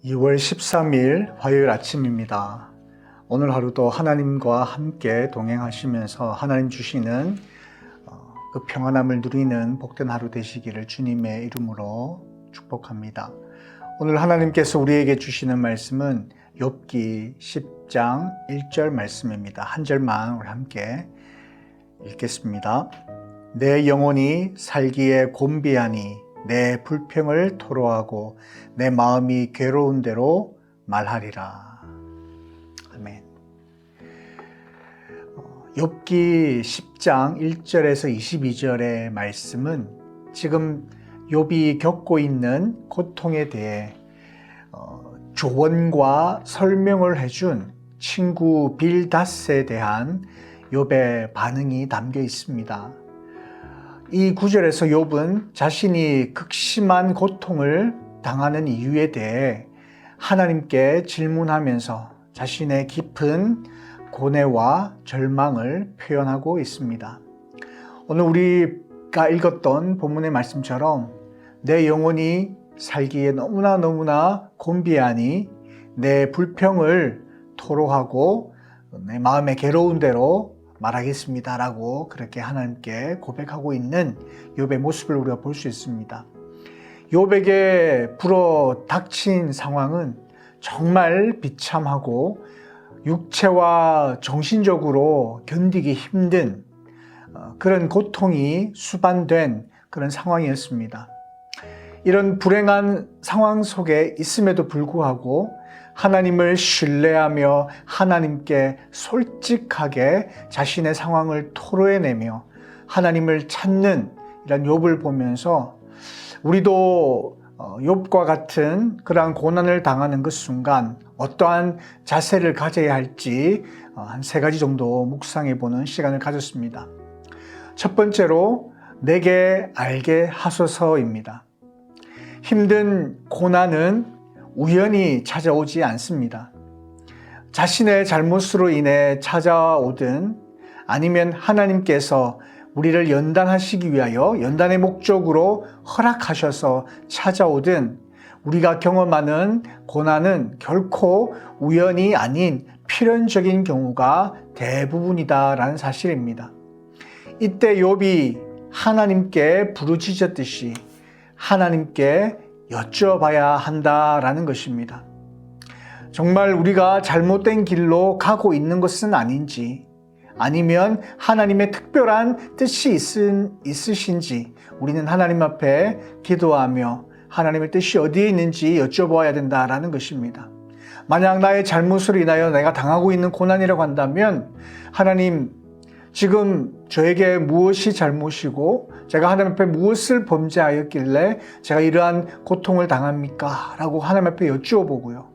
2월 13일 화요일 아침입니다. 오늘 하루도 하나님과 함께 동행하시면서 하나님 주시는 그 평안함을 누리는 복된 하루 되시기를 주님의 이름으로 축복합니다. 오늘 하나님께서 우리에게 주시는 말씀은 욥기 10장 1절 말씀입니다. 한 절만 우리 함께 읽겠습니다. 내 영혼이 살기에 곤비하니 내 불평을 토로하고 내 마음이 괴로운 대로 말하리라. 아멘. 욥기 10장 1절에서 22절의 말씀은 지금 욥이 겪고 있는 고통에 대해 조언과 설명을 해준 친구 빌닷에 대한 욥의 반응이 담겨 있습니다. 이 구절에서 욥은 자신이 극심한 고통을 당하는 이유에 대해 하나님께 질문하면서 자신의 깊은 고뇌와 절망을 표현하고 있습니다. 오늘 우리가 읽었던 본문의 말씀처럼 내 영혼이 살기에 너무나 곤비하니 내 불평을 토로하고 내 마음의 괴로운 대로 말하겠습니다 라고 그렇게 하나님께 고백하고 있는 욥의 모습을 우리가 볼 수 있습니다. 욥에게 불어 닥친 상황은 정말 비참하고 육체와 정신적으로 견디기 힘든 그런 고통이 수반된 그런 상황이었습니다. 이런 불행한 상황 속에 있음에도 불구하고 하나님을 신뢰하며 하나님께 솔직하게 자신의 상황을 토로해내며 하나님을 찾는 이런 욥을 보면서 우리도 욥과 같은 그러한 고난을 당하는 그 순간 어떠한 자세를 가져야 할지 한 3가지 정도 묵상해 보는 시간을 가졌습니다. 첫 번째로 내게 알게 하소서입니다. 힘든 고난은 우연히 찾아오지 않습니다. 자신의 잘못으로 인해 찾아오든 아니면 하나님께서 우리를 연단하시기 위하여 연단의 목적으로 허락하셔서 찾아오든 우리가 경험하는 고난은 결코 우연이 아닌 필연적인 경우가 대부분이다라는 사실입니다. 이때 욥이 하나님께 부르짖었듯이 하나님께 여쭤봐야 한다라는 것입니다. 정말 우리가 잘못된 길로 가고 있는 것은 아닌지, 아니면 하나님의 특별한 뜻이 있으신지 우리는 하나님 앞에 기도하며 하나님의 뜻이 어디에 있는지 여쭤봐야 된다라는 것입니다. 만약 나의 잘못으로 인하여 내가 당하고 있는 고난이라고 한다면 하나님, 지금 저에게 무엇이 잘못이고 제가 하나님 앞에 무엇을 범죄하였길래 제가 이러한 고통을 당합니까? 라고 하나님 앞에 여쭈어보고요.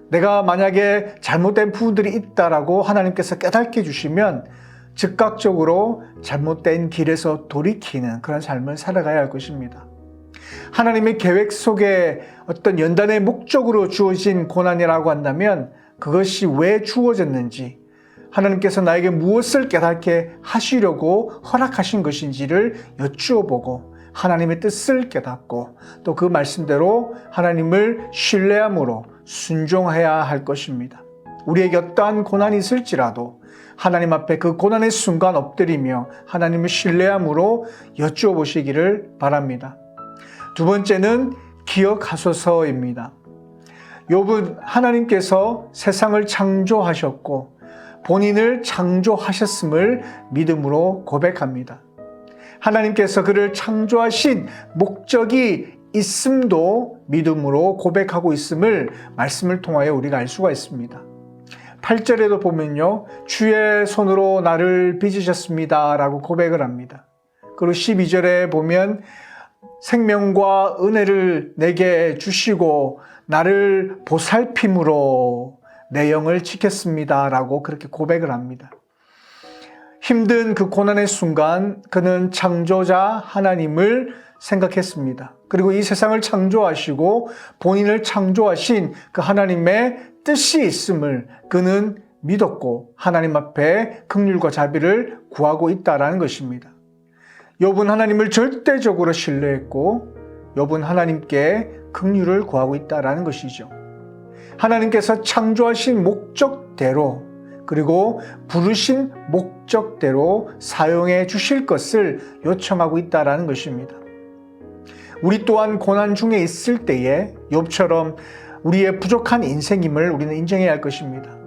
내가 만약에 잘못된 부분들이 있다라고 하나님께서 깨닫게 해주시면 즉각적으로 잘못된 길에서 돌이키는 그런 삶을 살아가야 할 것입니다. 하나님의 계획 속에 어떤 연단의 목적으로 주어진 고난이라고 한다면 그것이 왜 주어졌는지, 하나님께서 나에게 무엇을 깨닫게 하시려고 허락하신 것인지를 여쭈어보고 하나님의 뜻을 깨닫고 또 그 말씀대로 하나님을 신뢰함으로 순종해야 할 것입니다. 우리에게 어떠한 고난이 있을지라도 하나님 앞에 그 고난의 순간 엎드리며 하나님을 신뢰함으로 여쭈어보시기를 바랍니다. 두 번째는 기억하소서입니다. 욥은 하나님께서 세상을 창조하셨고 본인을 창조하셨음을 믿음으로 고백합니다. 하나님께서 그를 창조하신 목적이 있음도 믿음으로 고백하고 있음을 말씀을 통하여 우리가 알 수가 있습니다. 8절에도 보면요, 주의 손으로 나를 빚으셨습니다 라고 고백을 합니다. 그리고 12절에 보면 생명과 은혜를 내게 주시고 나를 보살핌으로 내 영을 지켰습니다 라고 그렇게 고백을 합니다. 힘든 그 고난의 순간 그는 창조자 하나님을 생각했습니다. 그리고 이 세상을 창조하시고 본인을 창조하신 그 하나님의 뜻이 있음을 그는 믿었고 하나님 앞에 긍휼과 자비를 구하고 있다라는 것입니다. 욥은 하나님을 절대적으로 신뢰했고 욥은 하나님께 긍휼을 구하고 있다라는 것이죠. 하나님께서 창조하신 목적대로 그리고 부르신 목적대로 사용해 주실 것을 요청하고 있다는 것입니다. 우리 또한 고난 중에 있을 때에 욥처럼 우리의 부족한 인생임을 우리는 인정해야 할 것입니다.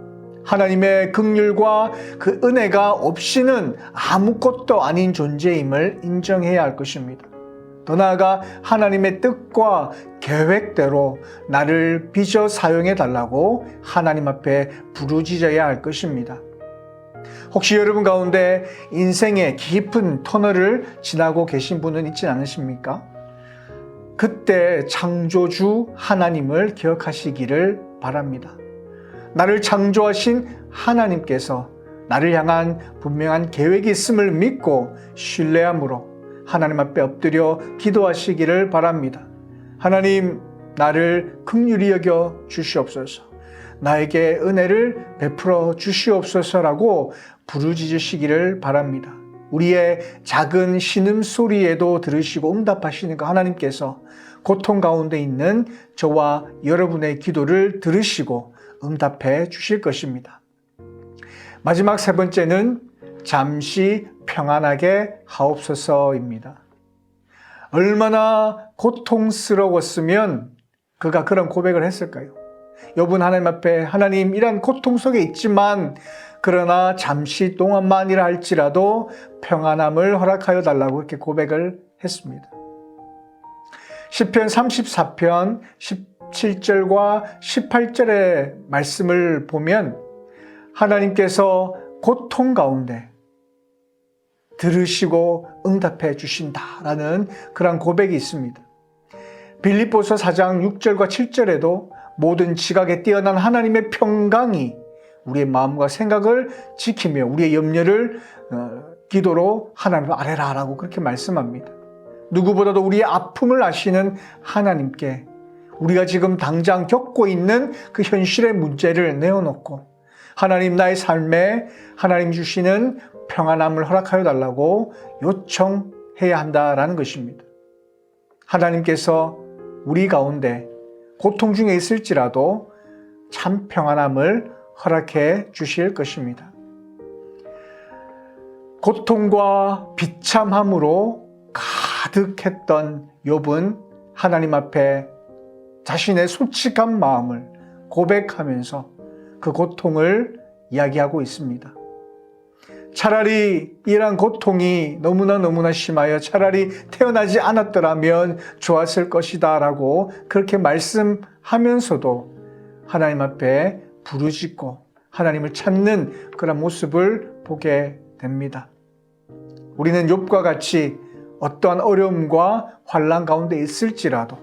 하나님의 긍휼과 그 은혜가 없이는 아무것도 아닌 존재임을 인정해야 할 것입니다. 더 나아가 하나님의 뜻과 계획대로 나를 빚어 사용해 달라고 하나님 앞에 부르짖어야 할 것입니다. 혹시 여러분 가운데 인생의 깊은 터널을 지나고 계신 분은 있지 않으십니까? 그때 창조주 하나님을 기억하시기를 바랍니다. 나를 창조하신 하나님께서 나를 향한 분명한 계획이 있음을 믿고 신뢰함으로 하나님 앞에 엎드려 기도하시기를 바랍니다. 하나님, 나를 긍휼히 여겨 주시옵소서. 나에게 은혜를 베풀어 주시옵소서라고 부르짖으시기를 바랍니다. 우리의 작은 신음소리에도 들으시고 응답하시는 그 하나님께서 고통 가운데 있는 저와 여러분의 기도를 들으시고 응답해 주실 것입니다. 마지막 세 번째는 잠시 평안하게 하옵소서입니다. 얼마나 고통스러웠으면 그가 그런 고백을 했을까요? 욥은 하나님 앞에 하나님 이런 고통 속에 있지만 그러나 잠시 동안만이라 할지라도 평안함을 허락하여 달라고 이렇게 고백을 했습니다. 시편 34편 17절과 18절의 말씀을 보면 하나님께서 고통 가운데 들으시고 응답해 주신다라는 그런 고백이 있습니다. 빌립보서 4장 6절과 7절에도 모든 지각에 뛰어난 하나님의 평강이 우리의 마음과 생각을 지키며 우리의 염려를 기도로 하나님을 아뢰라라고 그렇게 말씀합니다. 누구보다도 우리의 아픔을 아시는 하나님께 우리가 지금 당장 겪고 있는 그 현실의 문제를 내어놓고 하나님 나의 삶에 하나님 주시는 평안함을 허락하여 달라고 요청해야 한다라는 것입니다. 하나님께서 우리 가운데 고통 중에 있을지라도 참 평안함을 허락해 주실 것입니다. 고통과 비참함으로 가득했던 욥은 하나님 앞에 자신의 솔직한 마음을 고백하면서 그 고통을 이야기하고 있습니다. 차라리 이러한 고통이 너무나 심하여 차라리 태어나지 않았더라면 좋았을 것이다 라고 그렇게 말씀하면서도 하나님 앞에 부르짖고 하나님을 찾는 그런 모습을 보게 됩니다. 우리는 욥과 같이 어떠한 어려움과 환난 가운데 있을지라도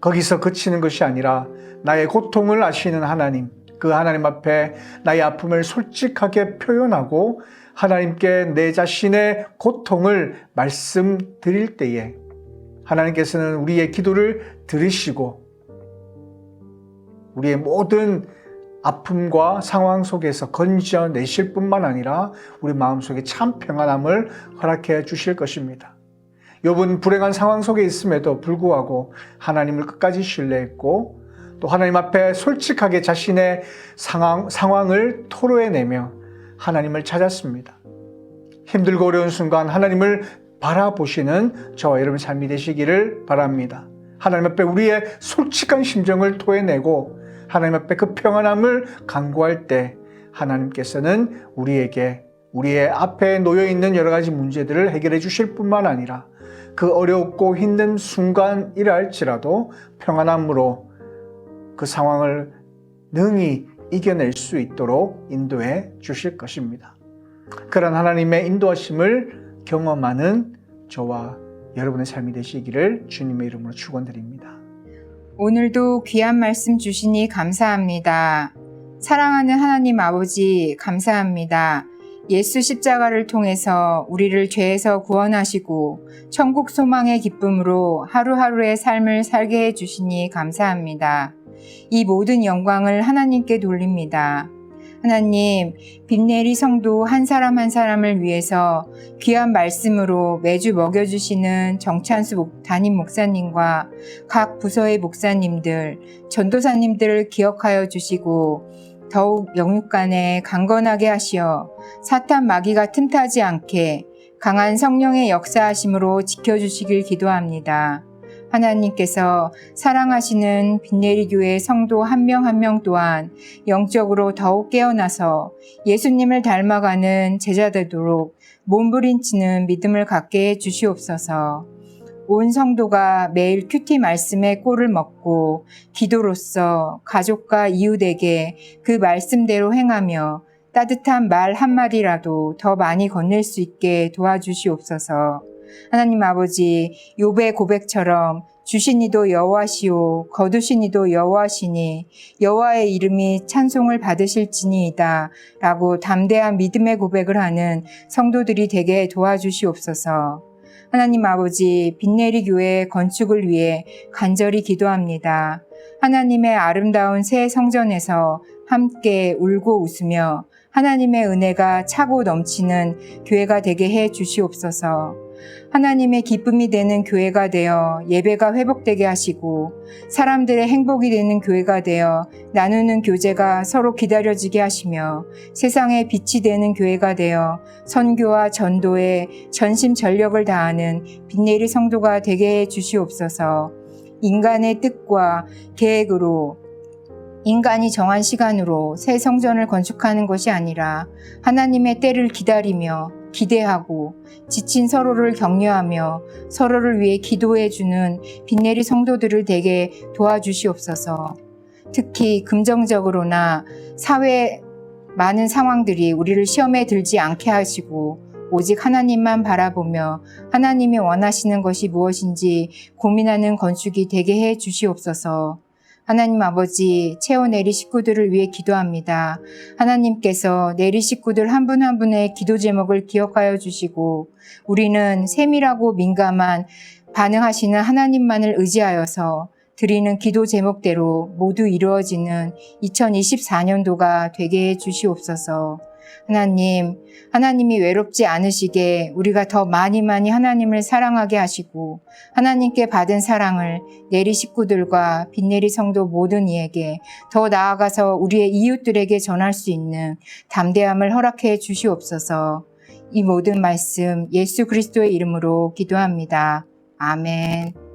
거기서 그치는 것이 아니라 나의 고통을 아시는 하나님, 그 하나님 앞에 나의 아픔을 솔직하게 표현하고 하나님께 내 자신의 고통을 말씀드릴 때에 하나님께서는 우리의 기도를 들으시고 우리의 모든 아픔과 상황 속에서 건져내실 뿐만 아니라 우리 마음속에 참 평안함을 허락해 주실 것입니다. 욥은 불행한 상황 속에 있음에도 불구하고 하나님을 끝까지 신뢰했고 또 하나님 앞에 솔직하게 자신의 상황을 토로해내며 하나님을 찾았습니다. 힘들고 어려운 순간 하나님을 바라보시는 저와 여러분 삶이 되시기를 바랍니다. 하나님 앞에 우리의 솔직한 심정을 토해내고 하나님 앞에 그 평안함을 간구할 때 하나님께서는 우리에게 우리의 앞에 놓여있는 여러 가지 문제들을 해결해 주실 뿐만 아니라 그 어렵고 힘든 순간이라 할지라도 평안함으로 그 상황을 능히 이겨낼 수 있도록 인도해 주실 것입니다. 그런 하나님의 인도하심을 경험하는 저와 여러분의 삶이 되시기를 주님의 이름으로 축원드립니다. 오늘도 귀한 말씀 주시니 감사합니다. 사랑하는 하나님 아버지 감사합니다. 예수 십자가를 통해서 우리를 죄에서 구원하시고 천국 소망의 기쁨으로 하루하루의 삶을 살게 해주시니 감사합니다. 이 모든 영광을 하나님께 돌립니다. 하나님, 빛내리 성도 한 사람 한 사람을 위해서 귀한 말씀으로 매주 먹여주시는 정찬수 담임 목사님과 각 부서의 목사님들, 전도사님들을 기억하여 주시고 더욱 영육간에 강건하게 하시어 사탄 마귀가 틈타지 않게 강한 성령의 역사하심으로 지켜주시길 기도합니다. 하나님께서 사랑하시는 빛내리 교회 성도 한 명 한 명 또한 영적으로 더욱 깨어나서 예수님을 닮아가는 제자 되도록 몸부림치는 믿음을 갖게 해 주시옵소서. 온 성도가 매일 큐티 말씀의 꼴을 먹고 기도로써 가족과 이웃에게 그 말씀대로 행하며 따뜻한 말 한마디라도 더 많이 건넬 수 있게 도와주시옵소서. 하나님 아버지, 욥의 고백처럼 주신 이도 여호와시오 거두신 이도 여호와시니 여호와의 이름이 찬송을 받으실지니이다 라고 담대한 믿음의 고백을 하는 성도들이 되게 도와주시옵소서. 하나님 아버지, 빛내리 교회 건축을 위해 간절히 기도합니다. 하나님의 아름다운 새 성전에서 함께 울고 웃으며 하나님의 은혜가 차고 넘치는 교회가 되게 해 주시옵소서. 하나님의 기쁨이 되는 교회가 되어 예배가 회복되게 하시고 사람들의 행복이 되는 교회가 되어 나누는 교제가 서로 기다려지게 하시며 세상에 빛이 되는 교회가 되어 선교와 전도에 전심전력을 다하는 빛내리 성도가 되게 해 주시옵소서. 인간의 뜻과 계획으로 인간이 정한 시간으로 새 성전을 건축하는 것이 아니라 하나님의 때를 기다리며 기대하고 지친 서로를 격려하며 서로를 위해 기도해주는 빛내리 성도들을 되게 도와주시옵소서. 특히 긍정적으로나 사회 많은 상황들이 우리를 시험에 들지 않게 하시고 오직 하나님만 바라보며 하나님이 원하시는 것이 무엇인지 고민하는 건축이 되게 해 주시옵소서. 하나님 아버지, 채워 내리 식구들을 위해 기도합니다. 하나님께서 내리 식구들 한 분 한 분의 기도 제목을 기억하여 주시고 우리는 세밀하고 민감한 반응하시는 하나님만을 의지하여서 드리는 기도 제목대로 모두 이루어지는 2024년도가 되게 해 주시옵소서. 하나님이 외롭지 않으시게 우리가 더 많이 하나님을 사랑하게 하시고 하나님께 받은 사랑을 내리 식구들과 빛내리 성도 모든 이에게 더 나아가서 우리의 이웃들에게 전할 수 있는 담대함을 허락해 주시옵소서. 이 모든 말씀 예수 그리스도의 이름으로 기도합니다. 아멘.